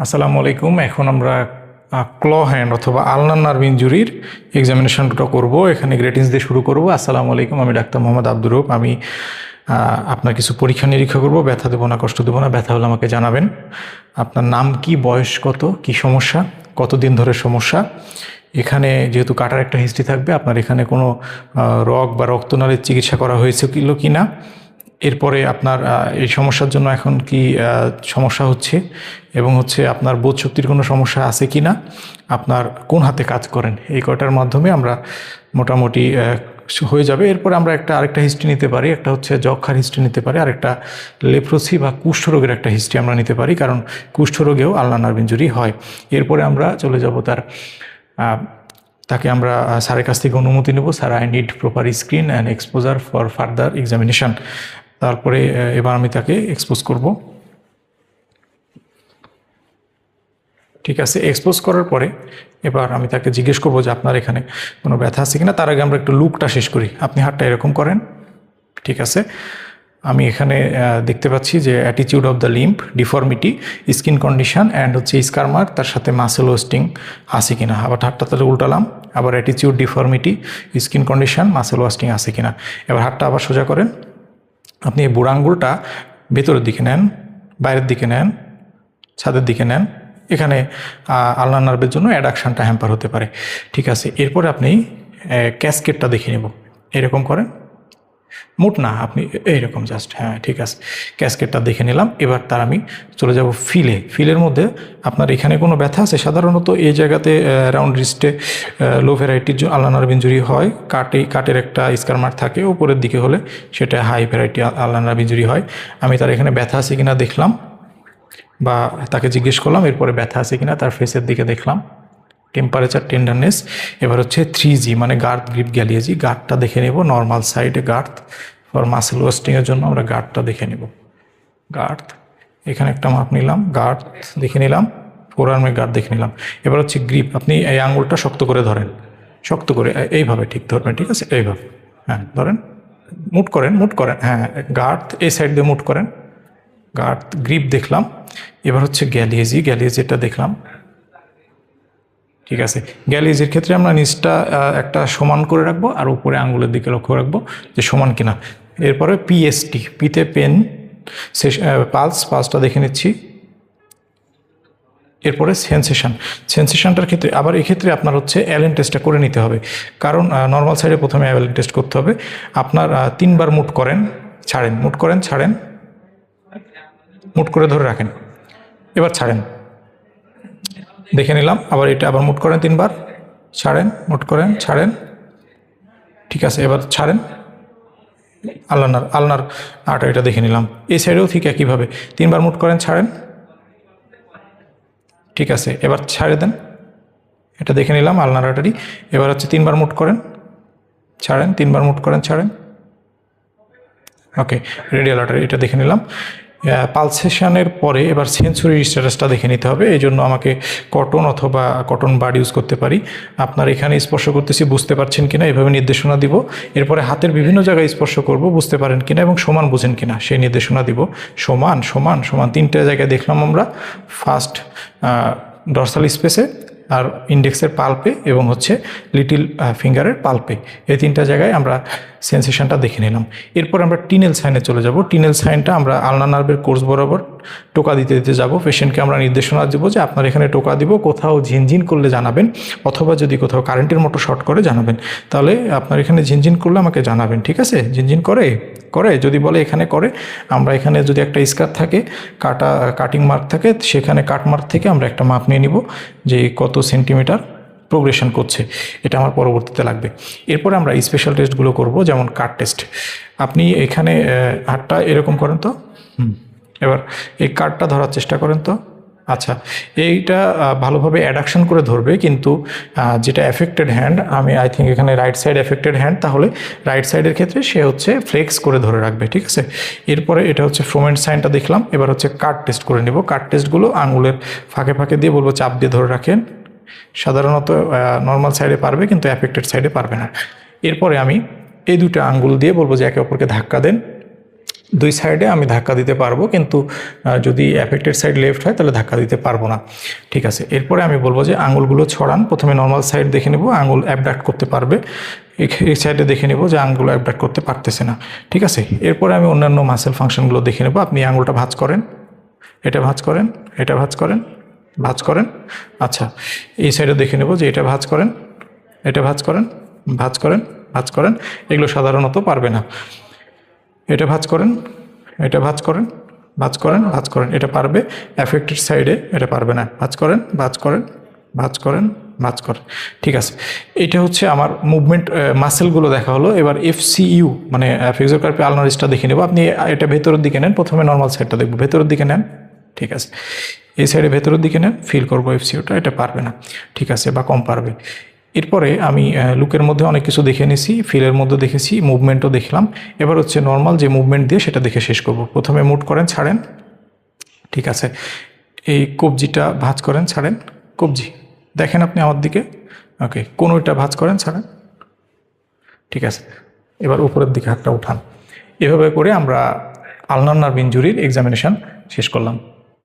আসসালামু আলাইকুম। এখন আমরা ক্ল হ্যান্ড অথবা আলনার নার্ভ ইনজুরির এক্সামিনেশনটা করব। এখানে গ্রেটিংস দিয়ে শুরু করব। আসসালামু আলাইকুম, আমি ডাক্তার মোহাম্মদ আব্দুর রউফ। আমি আপনার কিছু পরীক্ষা নিরীক্ষা করব। ব্যথা দেবো না, কষ্ট দেবো না। ব্যথা হলে আমাকে জানাবেন। আপনার নাম কি, বয়স কত, কি সমস্যা, কতদিন ধরে সমস্যা। এখানে যেহেতু কাটার একটা হিস্ট্রি থাকবে, আপনার এখানে কোনো রগ বা রক্তনালীর চিকিৎসা করা হয়েছিল কি না, এরপরে আপনার এই সমস্যার জন্য এখন কি সমস্যা হচ্ছে, এবং হচ্ছে আপনার বোধশক্তির কোনো সমস্যা আছে কি না, আপনার কোন হাতে কাজ করেন, এই কয়টার মাধ্যমে আমরা মোটামুটি হয়ে যাবে। এরপরে আমরা আরেকটা হিস্ট্রি নিতে পারি। একটা হচ্ছে যক্ষার হিস্ট্রি নিতে পারি, আর একটা লেপ্রোসি বা কুষ্ঠরোগের একটা হিস্ট্রি আমরা নিতে পারি, কারণ কুষ্ঠরোগেও আলনার নার্ভ ইনজুরি হয়। এরপরে আমরা চলে যাব তাকে আমরা স্যারের কাছ থেকে অনুমতি নেব। Sir, I need proper screen and exposure for further examination. তারপরে এবার আমি তাকে এক্সপোজ করব। ঠিক আছে, এক্সপোজ করার পরে এবার আমি তাকে জিজ্ঞেস করবো যে আপনার এখানে কোনো ব্যথা আছে কিনা। তার আগে আমরা একটু লুকটা শেষ করি। আপনি হাতটা এরকম করেন। ঠিক আছে, আমি এখানে দেখতে পাচ্ছি যে attitude of the limb, deformity, skin condition and হচ্ছে স্কারমার, তার সাথে মাসেল ওয়েস্টিং আছে কিনা। আবার হাতটা তাহলে উল্টালাম, আবার attitude, deformity, skin condition, muscle wasting আছে কিনা। এবার হাতটা আবার সোজা করেন। আপনি এই বুড়ো আঙ্গুলটা ভেতরের দিকে নেন, বাইরের দিকে নেন, ছাদের দিকে নেন। এখানে আলনার নার্ভের জন্য অ্যাডাকশানটা হ্যাম্পার হতে পারে। ঠিক আছে, এরপরে আপনি ক্যাসকেটটা দেখে নেব। এরকম করেন, মুট না, আপনি এইরকম জাস্ট, হ্যাঁ ঠিক আছে। ক্যাসকেটটা দেখে নিলাম। এবার আমি চলে যাব ফিলের মধ্যে আপনার এখানে কোনো ব্যথা আছে। সাধারণত এই জায়গাতে রাউন্ড রিস্টে লো ভ্যারাইটির আলনার নার্ভ ইনজুরি হয়। কাটের একটা স্কারমার থাকে, উপরের দিকে হলে সেটা হাই ভ্যারাইটি আলনার নার্ভ ইনজুরি হয়। আমি তার এখানে ব্যথা আছে কিনা দেখলাম, বা তাকে জিজ্ঞেস করলাম। এরপরে ব্যথা আছে কিনা তার ফেসের দিকে দেখলাম, টেম্পারেচার, টেন্ডারনেস। এবার হচ্ছে 3G মানে গার্ড, গ্রিপ, গ্যালিয়েজি। গার্ডটা দেখে নেব, নর্মাল সাইডে গার্ড ফর মাসেল ওয়েস্টিংয়ের জন্য আমরা গার্ডটা দেখে নেব। গার্ড, এখানে একটা মাপ নিলাম, গার্ড দেখে নিলাম, ফোর আর্মের গার্ড দেখে নিলাম। এবার হচ্ছে গ্রিপ। আপনি এই আঙুলটা শক্ত করে ধরেন, শক্ত করে এইভাবে ঠিক ধরবেন। ঠিক আছে, এইভাবে, হ্যাঁ ধরেন, মুট করেন, হ্যাঁ গার্ড এই সাইড দিয়ে মুট করেন। গার্ড, গ্রিপ দেখলাম। এবার হচ্ছে গ্যালিয়েজিটা দেখলাম। ঠিক আছে, গ্যালিজের ক্ষেত্রে আমরা নিচটা একটা সমান করে রাখবো, আর উপরে আঙ্গুলের দিকে লক্ষ্য রাখবো যে সমান কিনা। এরপরে পিএসটি, পিতে পেন, পালসটা দেখে নিচ্ছি। এরপরে সেন্সেশনটার ক্ষেত্রে আবার এক্ষেত্রে আপনার হচ্ছে অ্যালেন টেস্টটা করে নিতে হবে, কারণ নর্মাল সাইডে প্রথমে অ্যালেন টেস্ট করতে হবে। আপনার 3বার মুট করেন, ছাড়েন, মুট করেন, ছাড়েন, মুট করে ধরে রাখেন, এবার ছাড়েন, দেখে নিলাম। আবার এটা আবার মুট করেন 3বার, ছাড়েন, মুট করেন, ছাড়েন। ঠিক আছে, এবার ছাড়েন। আলনার এটা দেখে নিলাম। এই সাইডেও ঠিক একইভাবে 3বার মুট করেন, ছাড়েন। ঠিক আছে, এবার ছাড়ে দেন। এটা দেখে নিলাম আলনার আর্টারি। এবার হচ্ছে 3বার মুট করেন, ছাড়েন, 3বার মুট করেন, ছাড়েন। ওকে, রেডিয়াল আর্টারি এটা দেখে নিলাম। পালসেশনের পরে এবার সেন্সরি স্ট্যাটাসটা দেখে নিতে হবে। এই জন্য আমাকে কটন বাড ইউজ করতে পারি। আপনার এখানে স্পর্শ করতেছি, বুঝতে পারছেন কিনা এভাবে নির্দেশনা দিব। এরপরে হাতের বিভিন্ন জায়গায় স্পর্শ করব, বুঝতে পারেন কিনা এবং সমান বুঝেন কিনা সেই নির্দেশনা দিব। সমান, 3টে জায়গায় দেখলাম আমরা। ফার্স্ট ডরসাল স্পেসে, আর ইন্ডেক্সের পাল্পে, এবং হচ্ছে লিটিল ফিঙ্গারের পাল্পে। এই 3টা জায়গায় আমরা সেন্সেশনটা দেখে নিলাম। এরপর আমরা টিনেল সাইনে চলে যাব। টিনেল সাইনটা আমরা আলনার নার্ভের কোর্স বরাবর টোকা দিতে যাব। পেশেন্টকে আমরা নির্দেশনা দেবো যে আপনার এখানে টোকা দিব, কোথাও ঝিনঝিন করলে জানাবেন, অথবা যদি কোথাও কারেন্টের মতো শর্ট করে জানাবেন। তাহলে আপনার এখানে ঝিনঝিন করলে আমাকে জানাবেন। ঠিক আছে, ঝিনঝিন করে যদি বলে এখানে করে, আমরা এখানে যদি একটা স্কার থাকে, কাটিং মার্ক থাকে, সেখানে কাট মার্ক থেকে আমরা একটা মাপ নিয়ে নিব যে কত সেন্টিমিটার প্রোগ্রেশন করছে, এটা আমার পরবর্তীতে লাগবে। এরপরে আমরা স্পেশাল টেস্টগুলো করব, যেমন কাট টেস্ট। আপনি এখানে হাতটা এরকম করেন তো, এবার এই কাটটা ধরার চেষ্টা করেন তো। আচ্ছা, এইটা ভালোভাবে অ্যাডাকশন করে ধরবে, কিন্তু যেটা এফেক্টেড হ্যান্ড, আই থিঙ্ক এখানে রাইট সাইড এফেক্টেড হ্যান্ড, তাহলে রাইট সাইডের ক্ষেত্রে সে হচ্ছে ফ্লেক্স করে ধরে রাখবে। ঠিক আছে, এরপরে এটা হচ্ছে ফ্রোমেন্ট সাইনটা দেখলাম। এবার হচ্ছে কাট টেস্ট করে নেব। কাট টেস্টগুলো আঙুলের ফাঁকে দিয়ে বলবো চাপ দিয়ে ধরে রাখেন। সাধারণত নর্মাল সাইডে পারবে, কিন্তু এফেক্টেড সাইডে পারবে না। এরপরে আমি এই 2টা আঙ্গুল দিয়ে বলবো যে একে অপরকে ধাক্কা দেন। দুই সাইডে আমি ধাক্কা দিতে পারবো, কিন্তু যদি অ্যাফেক্টেড সাইড লেফট হয় তাহলে ধাক্কা দিতে পারবো না। ঠিক আছে, এরপরে আমি বলবো যে আঙুলগুলো ছড়ান। প্রথমে নর্মাল সাইড দেখে নেব, আঙুল অ্যাবডাক্ট করতে পারবে। এই সাইডে দেখে নেব যে আঙুলগুলো অ্যাবডাক্ট করতে পারতেছে না। ঠিক আছে, এরপরে আমি অন্যান্য মাসেল ফাংশনগুলো দেখে নেব। আপনি আঙুলটা ভাঁজ করেন, এটা ভাঁজ করেন, এটা ভাঁজ করেন, ভাঁজ করেন। আচ্ছা, এই সাইডে দেখে নেব যে এটা ভাঁজ করেন, এটা ভাঁজ করেন, ভাঁজ করেন, ভাঁজ করেন। এগুলো সাধারণত পারবে না। এটা ভাঁজ করেন, এটা ভাঁজ করেন, ভাঁজ করেন, ভাঁজ করেন, এটা পারবে। অ্যাফেক্টেড সাইডে এটা পারবে না। ভাঁজ করেন, ভাঁজ করেন, ভাঁজ করেন, ভাঁজ করেন। ঠিক আছে, এটা হচ্ছে আমার মুভমেন্ট মাসেলগুলো দেখা হলো। এবার FCU মানে ফিজিওকার্পি আলনারিসটা দেখে নেব। আপনি এটা ভেতরের দিকে নেন, প্রথমে নর্মাল সাইডটা দেখবো, ভেতরের দিকে নেন। ঠিক আছে, এই সাইডে ভেতরের দিকে নেন, ফিল করবো FCUটা, এটা পারবে না। ঠিক আছে, বা কম পারবে। এরপরে আমি লুকের মধ্যে অনেক কিছু দেখে নিয়েছি, ফিলের মধ্যে দেখেছি, মুভমেন্টও দেখলাম। এবার হচ্ছে নর্মাল যে মুভমেন্ট দিয়ে সেটা দেখে শেষ করব। প্রথমে মুভ করেন, ছাড়েন। ঠিক আছে, এই কবজিটা ভাঁজ করেন, ছাড়েন। কবজি দেখেন আপনি আমার দিকে। ওকে, কোনোটা ভাঁজ করেন, ছাড়েন। ঠিক আছে, এবার উপরের দিকে হাতটা উঠান। এভাবে করে আমরা আলনার নার্ভ ইনজুরির এক্সামিনেশন শেষ করলাম।